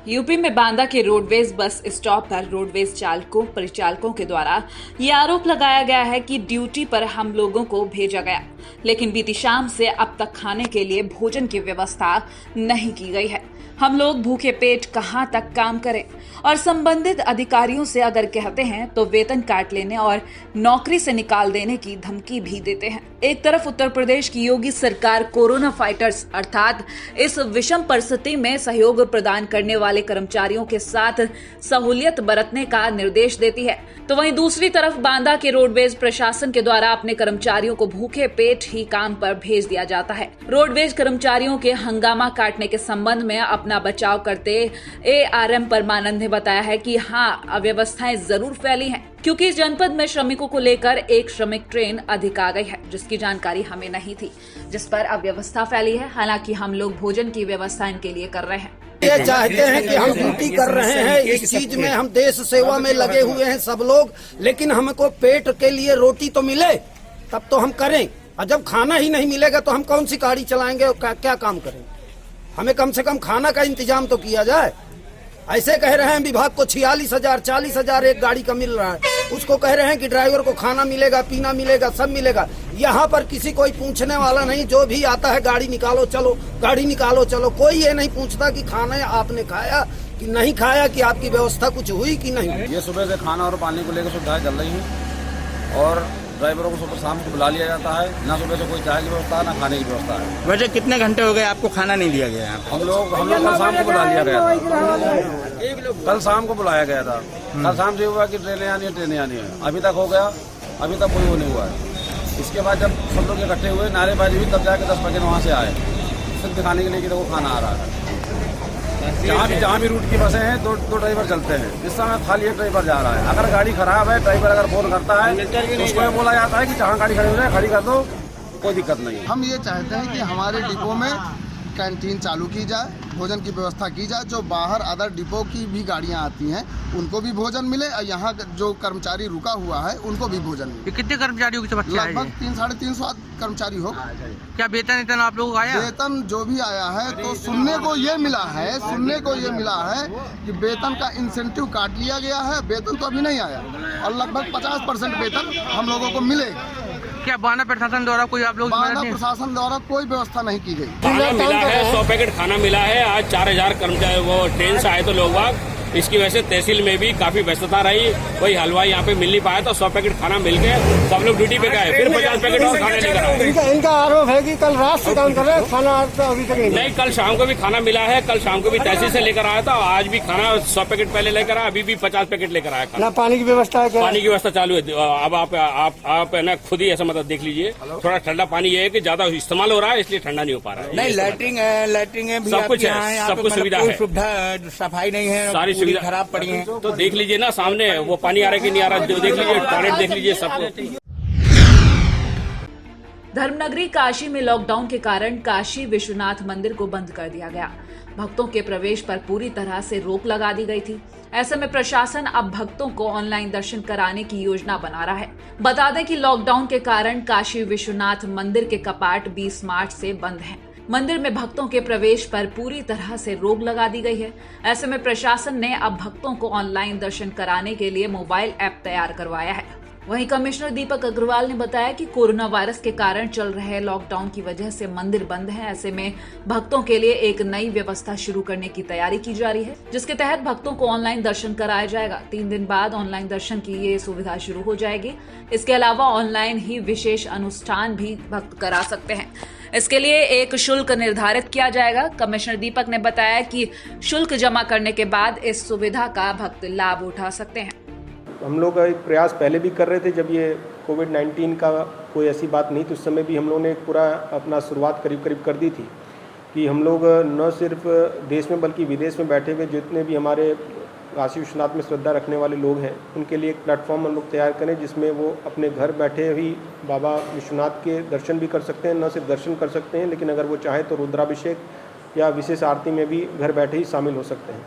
UP में बांदा के roadways bus stop पर रोडवेज चालकों परिचालकों के द्वारा ये आरोप लगाया गया है कि ड्यूटी पर हम लोगों को भेजा गया, लेकिन बीती शाम से अब तक खाने के लिए भोजन की व्यवस्था नहीं की गई है। हम लोग भूखे पेट कहां तक काम करें और संबंधित अधिकारियों से अगर कहते हैं तो वेतन काट लेने और नौकरी से निकाल देने की धमकी भी देते हैं। एक तरफ उत्तर प्रदेश की योगी सरकार कोरोना फाइटर्स अर्थात इस विषम परिस्थिति में सहयोग प्रदान करने वाले कर्मचारियों के साथ सहूलियत बरतने का निर्देश देती है, तो वहीं दूसरी तरफ बांदा के रोडवेज प्रशासन के द्वारा अपने कर्मचारियों को भूखे पेट ही काम पर भेज दिया जाता है। रोडवेज कर्मचारियों के हंगामा काटने के संबंध में अपना बचाव करते ARM परमानंद ने बताया है कि हाँ, अव्यवस्थाएं जरूर फैली हैं, क्योंकि इस जनपद में श्रमिकों को लेकर एक श्रमिक ट्रेन अधिक आ गई है, जिसकी जानकारी हमें नहीं थी, जिस पर अव्यवस्था फैली है। हालांकि हम लोग भोजन की व्यवस्था इनके लिए कर रहे हैं। ये चाहते हैं कि हम ड्यूटी कर रहे हैं, इस चीज में हम देश सेवा में लगे हुए हैं सब लोग, लेकिन हमको पेट के लिए रोटी तो मिले तब तो हम करें, और जब खाना ही नहीं मिलेगा तो हम कौन सी गाड़ी चलाएंगे और क्या काम करेंगे। हमें कम से कम खाना का इंतजाम तो किया जाए। ऐसे कह रहे हैं विभाग को 46,000 40,000 एक गाड़ी का मिल रहा है, उसको कह रहे हैं कि ड्राइवर को खाना मिलेगा, पीना मिलेगा, सब मिलेगा। यहाँ पर किसी कोई पूछने वाला नहीं, जो भी आता है गाड़ी निकालो चलो, गाड़ी निकालो चलो। कोई ये नहीं पूछता कि खाना आपने खाया कि नहीं खाया, कि आपकी व्यवस्था कुछ हुई कि नहीं। ये सुबह से खाना और पानी को लेकर सुविधाएं चल रही हैं और ड्राइवरों को सुबह शाम को बुला लिया जाता है। ना सुबह से कोई चाय की व्यवस्था ना खाने की व्यवस्था है। वैसे कितने घंटे हो गए आपको खाना नहीं दिया गया? हम लोग कल शाम को बुला लिया गया था। कल शाम को बुलाया गया था। कल शाम से हुआ कि ट्रेनें आनी है। अभी तक हो गया, अभी तक कोई वो नहीं हुआ है। इसके बाद जब सब लोग इकट्ठे हुए नारेबाजी हुई, तब जाके 10 बजे वहाँ से आए सिर्फ दिखाने के लिए कि देखो खाना आ रहा है। जहाँ भी रूट की बसें हैं दो ड्राइवर चलते हैं। इस समय खाली एक ड्राइवर जा रहा है। अगर गाड़ी खराब है, ड्राइवर अगर फोन करता है तो उसको बोला जाता है कि जहाँ गाड़ी खड़ी हो जाए खड़ी कर दो, कोई दिक्कत नहीं। हम ये चाहते हैं कि हमारे डिपो में कैंटीन चालू की जाए, भोजन की व्यवस्था की जाए। जो बाहर अदर डिपो की भी गाड़ियां आती हैं उनको भी भोजन मिले, और यहाँ जो कर्मचारी रुका हुआ है उनको भी भोजन मिले। कितने कर्मचारियों की समस्या है? लगभग 300-350 कर्मचारी हो। क्या वेतन आप लोगों को आया? वेतन जो भी आया है तो सुनने को ये मिला है कि वेतन का इंसेंटिव काट लिया गया है। वेतन तो अभी नहीं आया और लगभग 50% वेतन हम लोगों को मिलेगा। क्या बांदा प्रशासन द्वारा कोई आप लोग? बांदा प्रशासन द्वारा कोई व्यवस्था नहीं की गई। खाना मिला है, 100 पैकेट खाना मिला है। आज 4,000 कर्मचारी वो ट्रेन से आए तो लोग बाग, इसकी वजह से तहसील में भी काफी व्यस्तता रही। कोई हलवाई यहाँ पे मिल नहीं पाया, तो 100 पैकेट खाना मिल के सब लोग ड्यूटी पे गए। फिर 50 पैकेट और खाना लेकर आए। इनका आरोप है कि कल रात से काम कर रहे हैं, खाना तो अभी तक नहीं, कल शाम को भी खाना मिला है। कल शाम को भी तहसील से लेकर आया था। आज भी खाना 100 पैकेट पहले लेकर आया, अभी भी 50 पैकेट लेकर आया खाना। पानी की व्यवस्था है? पानी की व्यवस्था चालू है। अब आप है ना खुद ही ऐसा मतलब देख लीजिए, थोड़ा ठंडा पानी ये है कि ज्यादा इस्तेमाल हो रहा है, इसलिए ठंडा नहीं हो पा रहा है। नहीं, लैट्रिन है, सब कुछ है, सब कुछ सुविधा है। सुविधा सफाई नहीं है, सारी सुविधा खराब पड़ी है। तो देख लीजिए ना सामने वो पानी आ रहा है कि नहीं आ रहा, देख लीजिए, टॉयलेट देख लीजिए सब। धर्मनगरी काशी में लॉकडाउन के कारण काशी विश्वनाथ मंदिर को बंद कर दिया गया। भक्तों के प्रवेश पर पूरी तरह से रोक लगा दी गई थी। ऐसे में प्रशासन अब भक्तों को ऑनलाइन दर्शन कराने की योजना बना रहा है। बता दें कि लॉकडाउन के कारण काशी विश्वनाथ मंदिर के कपाट 20 मार्च से बंद हैं। मंदिर में भक्तों के प्रवेश पर पूरी तरह से रोक लगा दी गई है। ऐसे में प्रशासन ने अब भक्तों को ऑनलाइन दर्शन कराने के लिए मोबाइल ऐप तैयार करवाया है। वहीं कमिश्नर दीपक अग्रवाल ने बताया कि कोरोना वायरस के कारण चल रहे लॉकडाउन की वजह से मंदिर बंद है। ऐसे में भक्तों के लिए एक नई व्यवस्था शुरू करने की तैयारी की जा रही है, जिसके तहत भक्तों को ऑनलाइन दर्शन कराया जाएगा। 3 दिन बाद ऑनलाइन दर्शन की ये सुविधा शुरू हो जाएगी। इसके अलावा ऑनलाइन ही विशेष अनुष्ठान भी भक्त करा सकते हैं। इसके लिए एक शुल्क निर्धारित किया जाएगा। कमिश्नर दीपक ने बताया कि शुल्क जमा करने के बाद इस सुविधा का भक्त लाभ उठा सकते हैं। हम लोग एक प्रयास पहले भी कर रहे थे, जब ये कोविड-19 का कोई ऐसी बात नहीं, तो उस समय भी हम लोगों ने पूरा अपना शुरुआत करीब कर दी थी कि हम लोग न सिर्फ देश में बल्कि विदेश में बैठे हुए जितने भी हमारे काशी विश्वनाथ में श्रद्धा रखने वाले लोग हैं, उनके लिए एक प्लेटफॉर्म हम लोग तैयार करें जिसमें वो अपने घर बैठे ही बाबा विश्वनाथ के दर्शन भी कर सकते हैं। न सिर्फ दर्शन कर सकते हैं, लेकिन अगर वो चाहें तो रुद्राभिषेक या विशेष आरती में भी घर बैठे ही शामिल हो सकते हैं।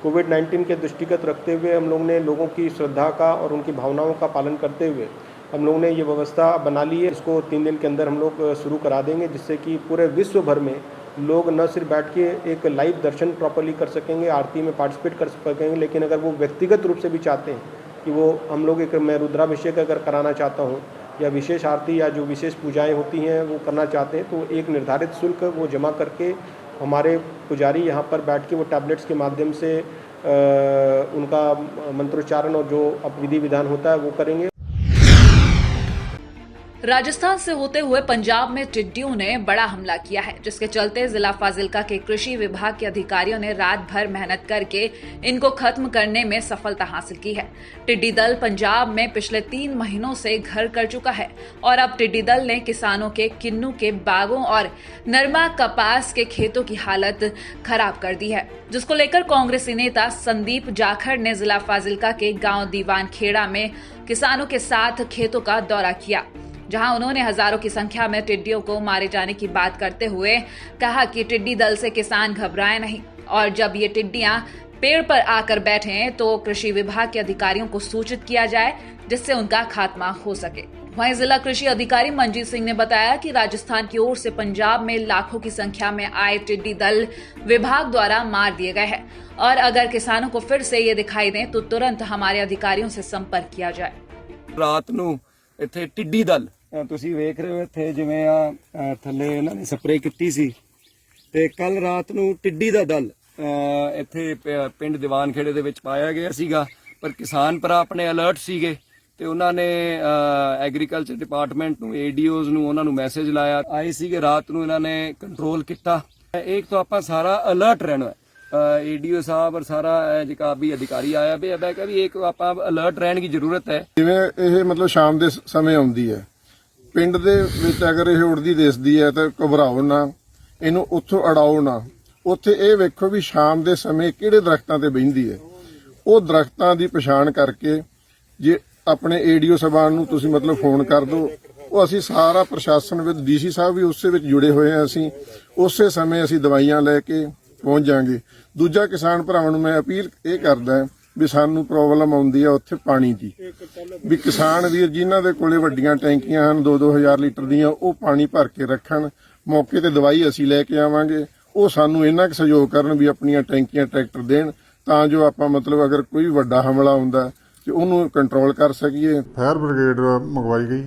कोविड-19 के दृष्टिगत रखते हुए हम लोग ने लोगों की श्रद्धा का और उनकी भावनाओं का पालन करते हुए हम लोगों ने ये व्यवस्था बना ली है। इसको 3 दिन के अंदर हम लोग शुरू करा देंगे, जिससे कि पूरे विश्व भर में लोग न सिर्फ बैठ के एक लाइव दर्शन प्रॉपरली कर सकेंगे, आरती में पार्टिसिपेट कर सकेंगे, लेकिन अगर वो व्यक्तिगत रूप से भी चाहते हैं कि वो हम लोग मैं रुद्राभिषेक अगर कराना चाहता हूँ या विशेष आरती या जो विशेष पूजाएं होती हैं वो करना चाहते हैं, तो एक निर्धारित शुल्क वो जमा करके हमारे पुजारी यहाँ पर बैठ के वो टैबलेट्स के माध्यम से उनका मंत्रोच्चारण और जो विधि विधान होता है वो करेंगे। राजस्थान से होते हुए पंजाब में टिड्डियों ने बड़ा हमला किया है, जिसके चलते जिला फाजिल्का के कृषि विभाग के अधिकारियों ने रात भर मेहनत करके इनको खत्म करने में सफलता हासिल की है। टिड्डी दल पंजाब में पिछले 3 महीनों से घर कर चुका है और अब टिड्डी दल ने किसानों के किन्नू के बागों और नरमा कपास के खेतों की हालत खराब कर दी है, जिसको लेकर कांग्रेसी नेता संदीप जाखड़ ने जिला फाजिल्का के गाँव दीवान खेड़ा में किसानों के साथ खेतों का दौरा किया, जहां उन्होंने हजारों की संख्या में टिड्डियों को मारे जाने की बात करते हुए कहा कि टिड्डी दल से किसान घबराए नहीं और जब ये टिड्डियां पेड़ पर आकर बैठे तो कृषि विभाग के अधिकारियों को सूचित किया जाए, जिससे उनका खात्मा हो सके। वहीं जिला कृषि अधिकारी मंजीत सिंह ने बताया कि राजस्थान की ओर से पंजाब में लाखों की संख्या में आए टिड्डी दल विभाग द्वारा मार दिए गए हैं और अगर किसानों को फिर से ये दिखाई दें तो तुरंत हमारे अधिकारियों से संपर्क किया जाए। रात ਨੂੰ ਇੱਥੇ ਟਿੱਡੀ ਦਲ ਤੁਸੀਂ ਵੇਖ ਰਹੇ ਹੋ ਇੱਥੇ ਜਿਵੇਂ ਆ ਥੱਲੇ ਇਹਨਾਂ ਨੇ ਸਪਰੇਅ ਕੀਤੀ ਸੀ ਤੇ ਕੱਲ ਰਾਤ ਨੂੰ ਟਿੱਡੀ ਦਾ ਦਲ ਇੱਥੇ ਪਿੰਡ ਦੀਵਾਨ ਖੇੜੇ ਦੇ ਵਿੱਚ ਪਾਇਆ ਗਿਆ ਸੀਗਾ, ਪਰ ਕਿਸਾਨ ਭਰਾ ਆਪਣੇ ਅਲਰਟ ਸੀਗੇ ਤੇ ਉਹਨਾਂ ਨੇ ਐਗਰੀਕਲਚਰ ਡਿਪਾਰਟਮੈਂਟ ਨੂੰ ਏਡੀਓਜ਼ ਨੂੰ ਉਹਨਾਂ ਨੂੰ ਮੈਸੇਜ ਲਾਇਆ, ਆਏ ਸੀਗੇ ਰਾਤ ਨੂੰ ਇਹਨਾਂ ਨੇ ਕੰਟਰੋਲ ਕੀਤਾ। ਇੱਕ ਤਾਂ ਆਪਾਂ ਸਾਰਾ ਅਲਰਟ ਰਹਿਣਾ ਏਡੀਓ ਸਾਹਿਬ ਔਰ ਸਾਰਾ ਜਿਹੜਾ ਵੀ ਅਧਿਕਾਰੀ ਆਇਆ ਵੀ ਹੈ ਕਿ ਇੱਕ ਆਪਾਂ ਅਲਰਟ ਰਹਿਣ ਦੀ ਜ਼ਰੂਰਤ ਹੈ। ਜਿਵੇਂ ਇਹ ਮਤਲਬ ਸ਼ਾਮ ਦੇ ਸਮੇਂ ਆਉਂਦੀ ਹੈ ਪਿੰਡ ਦੇ ਵਿੱਚ, ਅਗਰ ਇਹ ਉੜਦੀ ਦਿਸਦੀ ਹੈ ਤਾਂ ਘਬਰਾਓ ਨਾ, ਇਹਨੂੰ ਉੱਥੋਂ ਅੜਾਓ ਨਾ। ਉੱਥੇ ਇਹ ਵੇਖੋ ਵੀ ਸ਼ਾਮ ਦੇ ਸਮੇਂ ਕਿਹੜੇ ਦਰਖਤਾਂ ਤੇ ਬਹਿੰਦੀ ਹੈ, ਉਹ ਦਰਖਤਾਂ ਦੀ ਪਛਾਣ ਕਰਕੇ ਜੇ ਆਪਣੇ ਏਡੀਓ ਸਾਹਿਬਾਨ ਨੂੰ ਤੁਸੀਂ ਮਤਲਬ ਫੋਨ ਕਰ ਦਿਓ, ਉਹ ਅਸੀਂ ਸਾਰਾ ਪ੍ਰਸ਼ਾਸਨ ਵਿੱਚ ਡੀਸੀ ਸਾਹਿਬ ਵੀ ਉਸੇ ਵਿੱਚ ਜੁੜੇ ਹੋਏ ਆ, ਅਸੀਂ ਉਸੇ ਸਮੇਂ ਅਸੀਂ ਦਵਾਈਆਂ ਲੈ ਕੇ ਪਹੁੰਚ ਜਾਾਂਗੇ। ਦੂਜਾ ਕਿਸਾਨ ਭਰਾਵਾਂ ਨੂੰ ਮੈਂ ਅਪੀਲ ਇਹ ਕਰਦਾ ਵੀ ਸਾਨੂੰ ਪ੍ਰੋਬਲਮ ਆਉਂਦੀ ਆ ਉੱਥੇ ਪਾਣੀ ਦੀ, ਵੀ ਕਿਸਾਨ ਵੀਰ ਜਿਨ੍ਹਾਂ ਦੇ ਕੋਲੇ ਵੱਡੀਆਂ ਟੈਂਕੀਆਂ ਹਨ 2-2000 ਲੀਟਰ ਦੀਆਂ, ਉਹ ਪਾਣੀ ਭਰ ਕੇ ਰੱਖਣ, ਮੌਕੇ ਤੇ ਦਵਾਈ ਅਸੀਂ ਲੈ ਕੇ ਆਵਾਂਗੇ, ਉਹ ਸਾਨੂੰ ਇੰਨਾ ਕੁ ਸਹਿਯੋਗ ਕਰਨ ਵੀ ਆਪਣੀਆਂ ਟੈਂਕੀਆਂ ਟਰੈਕਟਰ ਦੇਣ ਤਾਂ ਜੋ ਆਪਾਂ ਮਤਲਬ ਅਗਰ ਕੋਈ ਵੱਡਾ ਹਮਲਾ ਹੁੰਦਾ ਤੇ ਉਹਨੂੰ ਕੰਟਰੋਲ ਕਰ ਸਕੀਏ। ਫਾਇਰ ਬ੍ਰਿਗੇਡ ਮੰਗਵਾਈ ਗਈ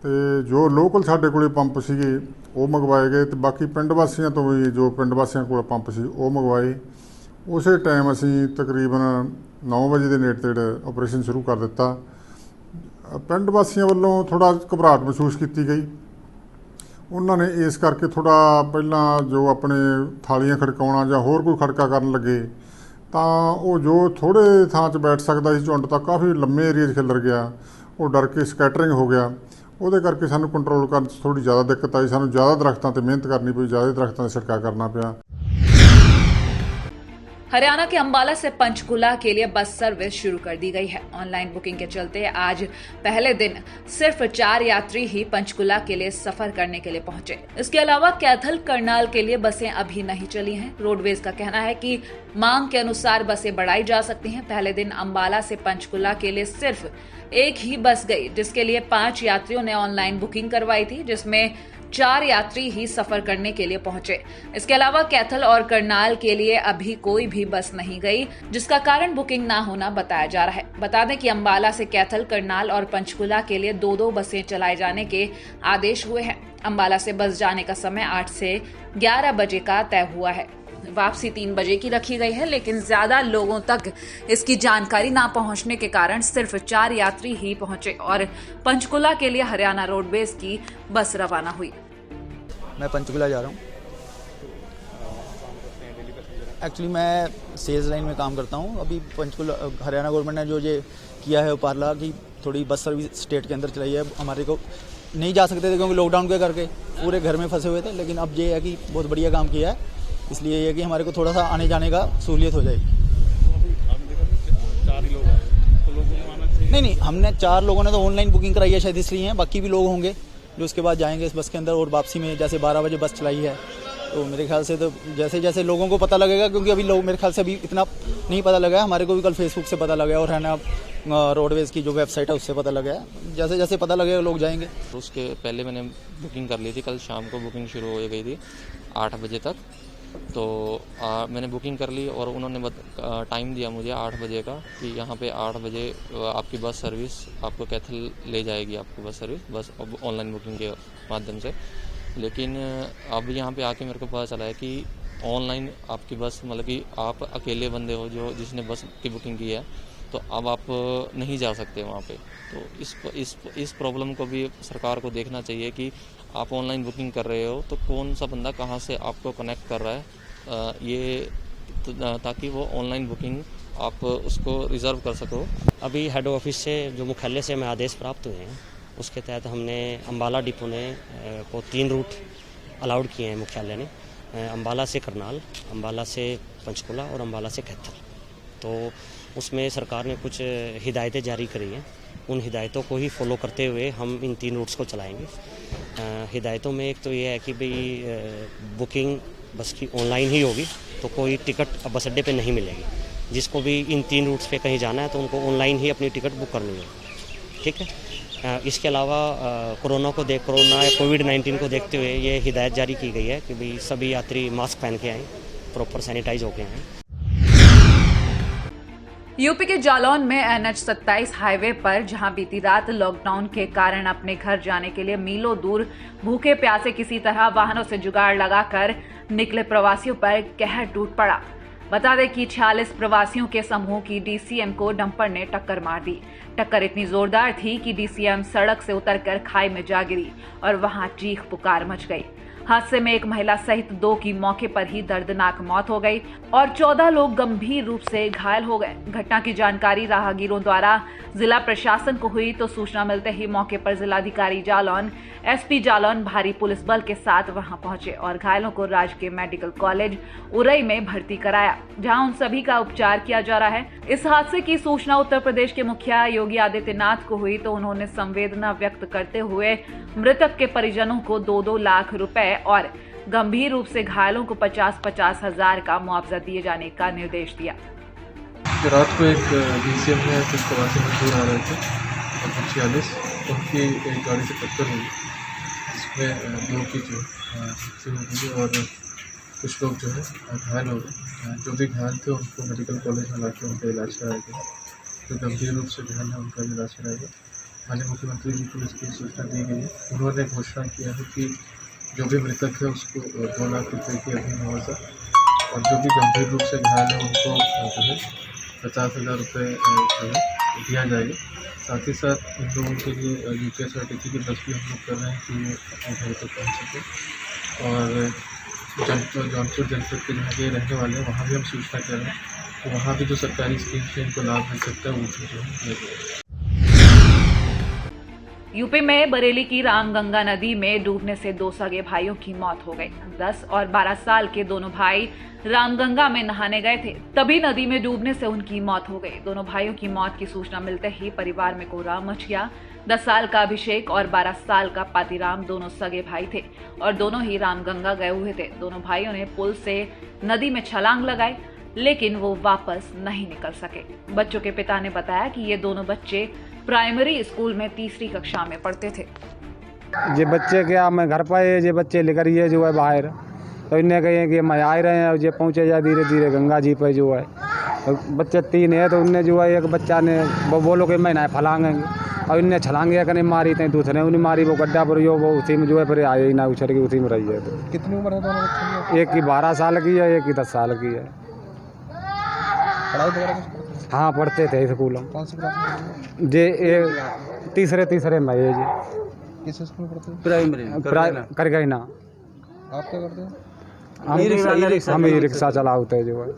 ਤੇ ਜੋ ਲੋਕਲ ਸਾਡੇ ਕੋਲੇ ਪੰਪ ਸੀਗੇ ਉਹ ਮੰਗਵਾਏ ਗਏ ਤੇ ਬਾਕੀ ਪਿੰਡ ਵਾਸੀਆਂ ਤੋਂ ਵੀ ਜੋ ਪਿੰਡ ਵਾਸੀਆਂ ਕੋਲ ਪੰਪ ਸੀ ਉਹ ਮੰਗਵਾਏ। ਉਸੇ ਟਾਈਮ ਅਸੀਂ ਤਕਰੀਬਨ 9 ਵਜੇ ਦੇ ਨੇੜੇ ਤੇੜੇ ਆਪਰੇਸ਼ਨ ਸ਼ੁਰੂ ਕਰ ਦਿੱਤਾ। ਪਿੰਡ ਵਾਸੀਆਂ ਵੱਲੋਂ ਥੋੜਾ ਘਬਰਾਹਟ ਮਹਿਸੂਸ ਕੀਤੀ ਗਈ, ਉਹਨਾਂ ਨੇ ਇਸ ਕਰਕੇ ਥੋੜਾ ਪਹਿਲਾਂ ਜੋ ਆਪਣੇ ਥਾਲੀਆਂ ਖੜਕਾਉਣਾ ਜਾਂ ਹੋਰ ਕੋਈ ਖੜਕਾ ਕਰਨ ਲੱਗੇ ਤਾਂ ਉਹ ਜੋ ਥੋੜੇ ਥਾਂ 'ਚ ਬੈਠ ਸਕਦਾ ਸੀ ਝੁੰਡ ਤਾਂ ਕਾਫੀ ਲੰਮੇ ਏਰੀਏ 'ਚ ਖਿਲਰ ਗਿਆ, ਉਹ ਡਰ ਕੇ ਸਕੈਟਰਿੰਗ ਹੋ ਗਿਆ। ਉਹਦੇ ਕਰਕੇ ਸਾਨੂੰ ਕੰਟਰੋਲ ਕਰਨ 'ਚ ਥੋੜੀ ਜ਼ਿਆਦਾ ਦਿੱਕਤ आई, ਸਾਨੂੰ ਜ਼ਿਆਦਾ ਦਰਖਤਾਂ ਤੇ ਮਿਹਨਤ ਕਰਨੀ ਪਈ, ਜ਼ਿਆਦਾ ਦਰਖਤਾਂ 'ਤੇ ਛਿੜਕਾਅ करना ਪਿਆ। हरियाणा के अंबाला से पंचकुला के लिए बस सर्विस शुरू कर दी गई है। ऑनलाइन बुकिंग के चलते आज पहले दिन सिर्फ 4 यात्री ही पंचकुला के लिए सफर करने के लिए पहुंचे। इसके अलावा कैथल करनाल के लिए बसें अभी नहीं चली हैं। रोडवेज का कहना है कि मांग के अनुसार बसें बढ़ाई जा सकती हैं। पहले दिन अंबाला से पंचकुला के लिए सिर्फ एक ही बस गई, जिसके लिए 5 यात्रियों ने ऑनलाइन बुकिंग करवाई थी, जिसमें 4 यात्री ही सफर करने के लिए पहुंचे। इसके अलावा कैथल और करनाल के लिए अभी कोई भी बस नहीं गई, जिसका कारण बुकिंग ना होना बताया जा रहा है। बता दें कि अंबाला से कैथल, करनाल और पंचकुला के लिए 2-2 बसें चलाए जाने के आदेश हुए हैं। अंबाला से बस जाने का समय 8 से 11 बजे का तय हुआ है। वापसी 3 बजे की रखी गई है, लेकिन ज्यादा लोगों तक इसकी जानकारी ना पहुंचने के कारण सिर्फ 4 यात्री ही पहुंचे और पंचकुला के लिए हरियाणा रोडवेज की बस रवाना हुई। मैं पंचकुला जा रहा हूँ। एक्चुअली मैं सेल्स लाइन में काम करता हूँ। अभी पंचकुला हरियाणा गवर्नमेंट ने जो ये किया है उपारला की थोड़ी बस सर्विस स्टेट के अंदर चलाई है। हमारे को नहीं जा सकते थे क्योंकि लॉकडाउन के करके पूरे घर में फंसे हुए थे, लेकिन अब ये है कि बहुत बढ़िया काम किया है, इसलिए ये कि हमारे को थोड़ा सा आने जाने का सहूलियत हो जाएगी। नहीं, हमने 4 लोगों ने तो ऑनलाइन बुकिंग कराई है शायद, इसलिए हैं। बाकी भी लोग होंगे जो उसके बाद जाएंगे इस बस के अंदर। और वापसी में जैसे 12 बजे बस चलाई है, तो मेरे ख्याल से तो जैसे जैसे लोगों को पता लगेगा, क्योंकि अभी लोग मेरे ख्याल से अभी इतना नहीं पता लगा है, हमारे को भी कल फेसबुक से पता लगा है और है ना रोडवेज की जो वेबसाइट है उससे पता लगा है। जैसे जैसे पता लगेगा लोग जाएंगे। उसके पहले मैंने बुकिंग कर ली थी, कल शाम को बुकिंग शुरू हो गई थी। 8 बजे तक। तो मैंने बुकिंग कर ली और उन्होंने टाइम दिया मुझे 8 बजे का कि यहाँ पे 8 बजे आपकी बस सर्विस आपको कैथल ले जाएगी, आपकी बस सर्विस बस ऑनलाइन बुकिंग के माध्यम से। लेकिन अब यहाँ पे आके मेरे को पता चला है कि ऑनलाइन आपकी बस मतलब कि आप अकेले बंदे हो जो जिसने बस की बुकिंग की है, तो अब आप नहीं जा सकते वहाँ पे। तो इस प्रॉब्लम को भी सरकार को देखना चाहिए कि आप ऑनलाइन बुकिंग कर रहे हो तो कौन सा बंदा कहाँ से आपको कनेक्ट कर रहा है, ये ताकि वो ऑनलाइन बुकिंग आप उसको रिज़र्व कर सको। अभी हेड ऑफिस से जो मुख्यालय से हमें आदेश प्राप्त हुए हैं उसके तहत हमने अम्बाला डिपो ने को 3 रूट अलाउड किए हैं मुख्यालय ने, अम्बाला से करनाल, अम्बाला से पंचकुला और अम्बाला से कैथल। तो उसमें सरकार ने कुछ हिदायतें जारी करी हैं, उन हिदायतों को ही फॉलो करते हुए हम इन 3 रूट्स को चलाएंगे। हिदायतों में एक तो ये है कि भाई बुकिंग बस की ऑनलाइन ही होगी, तो कोई टिकट अब बस अड्डे पे नहीं मिलेगी। जिसको भी इन 3 रूट्स पे कहीं जाना है तो उनको ऑनलाइन ही अपनी टिकट बुक करनी है, ठीक है। इसके अलावा कोरोना या कोविड-19 को देखते हुए ये हिदायत जारी की गई है कि भाई सभी यात्री मास्क पहन के आएँ, प्रॉपर सैनिटाइज होके आएँ। यूपी के जालौन में NH 27 हाईवे पर जहां बीती रात लॉकडाउन के कारण अपने घर जाने के लिए मीलों दूर भूखे प्यासे किसी तरह वाहनों से जुगाड़ लगाकर निकले प्रवासियों पर कहर टूट पड़ा। बता दें कि 46 प्रवासियों के समूह की DCM को डंपर ने टक्कर मार दी। टक्कर इतनी जोरदार थी कि DCM सड़क से उतरकर खाई में जा गिरी और वहां चीख पुकार मच गई। हादसे में एक महिला सहित 2 की मौके पर ही दर्दनाक मौत हो गई और 14 लोग गंभीर रूप से घायल हो गए। घटना की जानकारी राहगीरों द्वारा जिला प्रशासन को हुई तो सूचना मिलते ही मौके पर जिलाधिकारी जालौन, SP जालौन भारी पुलिस बल के साथ वहां पहुंचे और घायलों को राजकीय मेडिकल कॉलेज उरई में भर्ती कराया, जहां उन सभी का उपचार किया जा रहा है। इस हादसे की सूचना उत्तर प्रदेश के मुखिया योगी आदित्यनाथ को हुई तो उन्होंने संवेदना व्यक्त करते हुए मृतक के परिजनों को 2-2 लाख रुपए और गंभीर रूप से घायलों को 50-50 हजार का मुआवजा दिए जाने का निर्देश दिया। रात को एक DCM में कुछ प्रवासी मजदूर आ रहे थे और 46 उनकी एक गाड़ी से टक्कर हुई, जिसमें 2 की जो मृत्यु हो गई और कुछ लोग जो है घायल हो गए। जो भी घायल थे उनको मेडिकल कॉलेज में लाके उनका इलाज कराया गया। जो गंभीर रूप से घायल है उनका इलाज कराया गया। माननीय मुख्यमंत्री जी को इसकी सूचना दी गई है। उन्होंने घोषणा किया है कि जो भी मृतक है उसको 2 लाख रुपये की अभी मुआवजा और जो भी गंभीर रूप से घायल है उनको जो है 50,000 रुपये जो है दिया जाएगा। साथ ही साथ इन लोगों के लिए UPSRTC की बस भी हम लोग कर रहे हैं कि वो अपने घर तक पहुँच सके। और जौनपुर जनपद के जहाँ के रहने वाले हैं वहाँ भी हम सूचना कर रहे हैं, तो वहाँ भी जो सरकारी स्कीम से इनको लाभ मिल सकता है वो जो है। यूपी में बरेली की रामगंगा नदी में डूबने से 2 सगे भाइयों की मौत हो गई। 10 और 12 साल के दोनों भाई रामगंगा में नहाने गए थे, तभी नदी में डूबने से उनकी मौत हो गई। दोनों भाइयों की मौत की सूचना मिलते ही परिवार में कोहराम मच गया। 10 साल का अभिषेक और 12 साल का पातीराम दोनों सगे भाई थे और दोनों ही रामगंगा गए हुए थे। दोनों भाइयों ने पुल से नदी में छलांग लगाई, लेकिन वो वापस नहीं निकल सके। बच्चों के पिता ने बताया कि ये दोनों बच्चे प्राइमरी स्कूल में 3री कक्षा में पढ़ते थे। ये बच्चे क्या मैं घर पर ये बच्चे लेकर ये जो है बाहर, तो इन्हें कहे कि मैं आ रहे हैं और ये पहुँचे जाए धीरे धीरे गंगा जी पर जो है। तो बच्चे 3 है तो उनने जो है एक बच्चा ने वो बोलो कि मैं ना फलांगेंगे और इनने छलांगे कने मारी थे, दूसरे उन्हें मारी, वो गड्ढा पर वो उसी में जो है फिर आए ही ना उछल के उसी में रही है। तो कितनी उम्र है दोनों बच्चों की? एक की 12 साल की है, एक की 10 साल की है। पढ़ाई वगैरह हाँ पढ़ते थे स्कूल में। कौन सी क्लास में? जे तीसरे में है जी। किस स्कूल में पढ़ते हैं? प्राइमरी कर गए ना। आप क्या करते हैं? हम ही रिक्शा चलाते हैं जो है।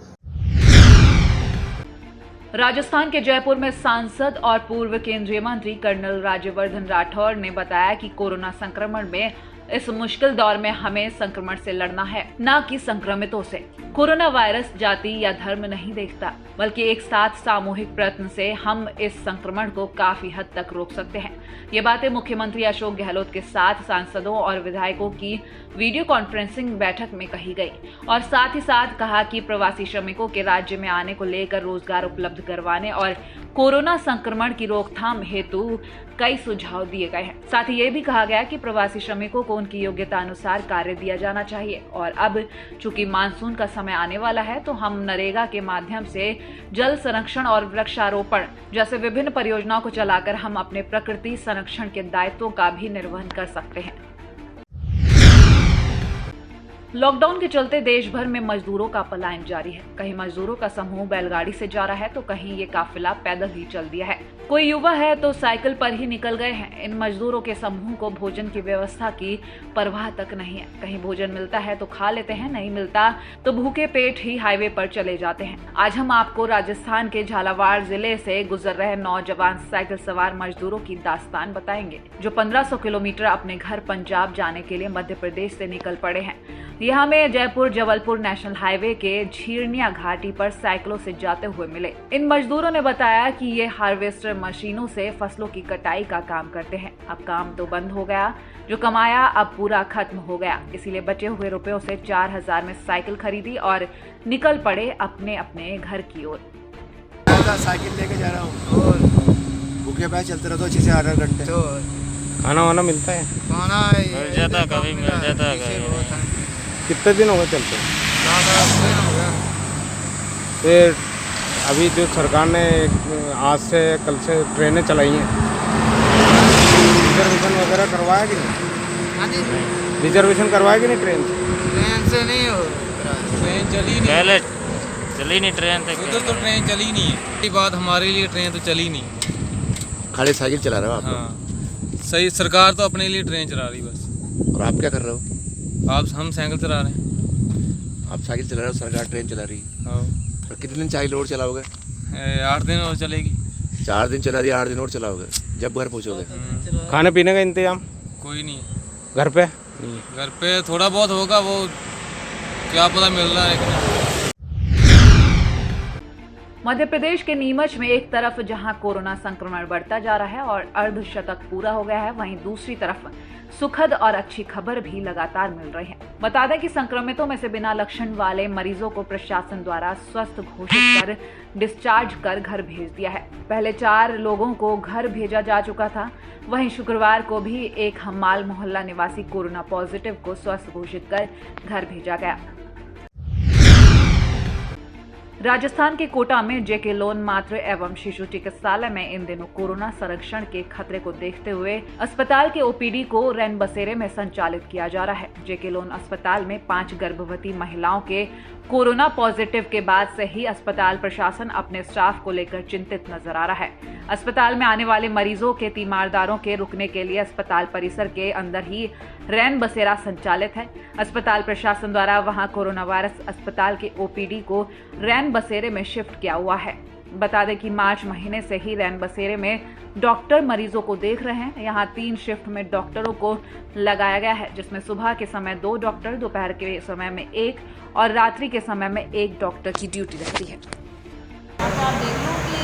राजस्थान के जयपुर में सांसद और पूर्व केंद्रीय मंत्री कर्नल राज्यवर्धन राठौड़ ने बताया कि कोरोना संक्रमण में इस मुश्किल दौर में हमें संक्रमण से लड़ना है, न कि संक्रमितों से। कोरोना वायरस जाति या धर्म नहीं देखता, बल्कि एक साथ सामूहिक प्रयत्न से हम इस संक्रमण को काफी हद तक रोक सकते हैं। ये बातें मुख्यमंत्री अशोक गहलोत के साथ सांसदों और विधायकों की वीडियो कॉन्फ्रेंसिंग बैठक में कही गई और साथ ही साथ कहा कि प्रवासी श्रमिकों के राज्य में आने को लेकर रोजगार उपलब्ध करवाने और कोरोना संक्रमण की रोकथाम हेतु कई सुझाव दिए गए हैं। साथ ही ये भी कहा गया कि प्रवासी श्रमिकों को को उनकी योग्यता अनुसार कार्य दिया जाना चाहिए। और अब चूंकि मानसून का समय आने वाला है तो हम नरेगा के माध्यम से जल संरक्षण और वृक्षारोपण जैसे विभिन्न परियोजनाओं को चलाकर हम अपने प्रकृति संरक्षण के दायित्वों का भी निर्वहन कर सकते हैं। लॉकडाउन के चलते देश भर में मजदूरों का पलायन जारी है। कहीं मजदूरों का समूह बैलगाड़ी से जा रहा है तो कहीं ये काफिला पैदल ही चल दिया है। कोई युवा है तो साइकिल पर ही निकल गए हैं। इन मजदूरों के समूह को भोजन की व्यवस्था की परवाह तक नहीं है। कहीं भोजन मिलता है तो खा लेते हैं, नहीं मिलता तो भूखे पेट ही हाईवे पर चले जाते हैं। आज हम आपको राजस्थान के झालावाड़ जिले से गुजर रहे नौजवान साइकिल सवार मजदूरों की दास्तान बताएंगे, जो 1500 किलोमीटर अपने घर पंजाब जाने के लिए मध्य प्रदेश से निकल पड़े हैं। यहाँ में जयपुर जबलपुर नेशनल हाईवे के झीरनिया घाटी पर साइकिलों से जाते हुए मिले। इन मजदूरों ने बताया कि ये हार्वेस्टर मशीनों से फसलों की कटाई का काम करते हैं। अब काम तो बंद हो गया, जो कमाया अब पूरा खत्म हो गया। इसीलिए बचे हुए रुपयों से 4000 में साइकिल खरीदी और निकल पड़े अपने अपने घर की ओर। साइकिल लेके जा रहा हूँ और भूखे पैर चलते रहते 6 से 8 घंटे। तो खाना वाना मिलता है? खाना मिल जाता, कभी मिल जाता है। कितने दिन हो गए चलते? फिर अभी जो सरकार ने आज से कल से ट्रेनें चलाई हैं, रिजर्वेशन वगैरह करवाया कि नहीं? रिजर्वेशन करवाया कि नहीं ट्रेन से नहीं हो, ट्रेन चली नहीं, पहले चली नहीं ट्रेन तक, उधर तो ट्रेन चली नहीं है। ये बात हमारे लिए ट्रेन तो चली नहीं। खाली साइकिल चला रहे हो आप? हाँ सही, सरकार तो अपने लिए ट्रेन चला रही बस। और आप क्या कर रहे हो? हम साइकिल चला रहे हैं। आप साइकिल चला रहे हो, सरकार ट्रेन चला रही है। और कितने दिन साइकिल और चलाओगे? 8 दिन और चलेगी। 4 दिन चला दी, 8 दिन और चलाओगे, जब घर पहुँचोगे। खाने पीने का इंतजाम कोई नहीं घर पे? घर पे थोड़ा बहुत होगा, वो क्या पता मिल रहा है। मध्य प्रदेश के नीमच में एक तरफ जहां कोरोना संक्रमण बढ़ता जा रहा है और अर्धशतक पूरा हो गया है, वहीं दूसरी तरफ सुखद और अच्छी खबर भी लगातार मिल रही है। बता दें कि संक्रमितों में से बिना लक्षण वाले मरीजों को प्रशासन द्वारा स्वस्थ घोषित कर डिस्चार्ज कर घर भेज दिया है। पहले 4 लोगों को घर भेजा जा चुका था। वहीं शुक्रवार को भी एक हम्माल मोहल्ला निवासी कोरोना पॉजिटिव को स्वस्थ घोषित कर घर भेजा गया। राजस्थान के कोटा में जेके लोन मातृ एवं शिशु चिकित्सालय में इन दिनों कोरोना संरक्षण के खतरे को देखते हुए अस्पताल के ओपीडी को रैन बसेरे में संचालित किया जा रहा है। जेके लोन अस्पताल में 5 गर्भवती महिलाओं के कोरोना पॉजिटिव के बाद से ही अस्पताल प्रशासन अपने स्टाफ को लेकर चिंतित नजर आ रहा है। अस्पताल में आने वाले मरीजों के तीमारदारों के रुकने के लिए अस्पताल परिसर के अंदर ही रैन बसेरा संचालित है। अस्पताल प्रशासन द्वारा वहां कोरोना वायरस अस्पताल के ओपीडी को रैन बसेरे में शिफ्ट किया हुआ है। बता दें कि मार्च महीने से ही रैन बसेरे में डॉक्टर मरीजों को देख रहे हैं। यहाँ 3 शिफ्ट में डॉक्टरों को लगाया गया है, जिसमें सुबह के समय 2 डॉक्टर, दोपहर के समय में 1 और रात्रि के समय में 1 डॉक्टर की ड्यूटी रहती है। आप देख लो कि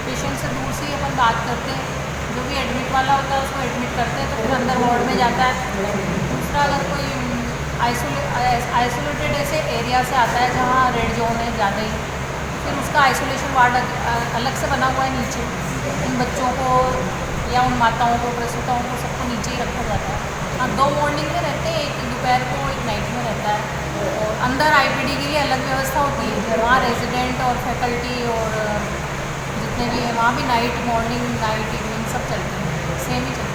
पेशेंट से दूर से ही अपन बात करते हैं। जो भी एडमिट वाला होता है उसको एडमिट करते हैं तो फिर अंदर वार्ड में जाता है। दूसरा, अगर कोई आइसोलेटेड ऐसे एरिया से आता है जहाँ रेड जोन है ज़्यादा ही, फिर उसका आइसोलेशन वार्ड अलग से बना हुआ है नीचे। इन बच्चों को या उन माताओं को, प्रसूताओं को, सबको नीचे ही रखा जाता है। हाँ, 2 मॉर्निंग में रहते हैं, एक दोपहर को, एक नाइट में रहता है। और अंदर आईपीडी के लिए अलग व्यवस्था होती है। वहाँ रेजिडेंट और फैकल्टी और जितने भी हैं वहाँ भी नाइट, मॉर्निंग, नाइट, इवनिंग सब चलते हैं, सेम ही चलते हैं।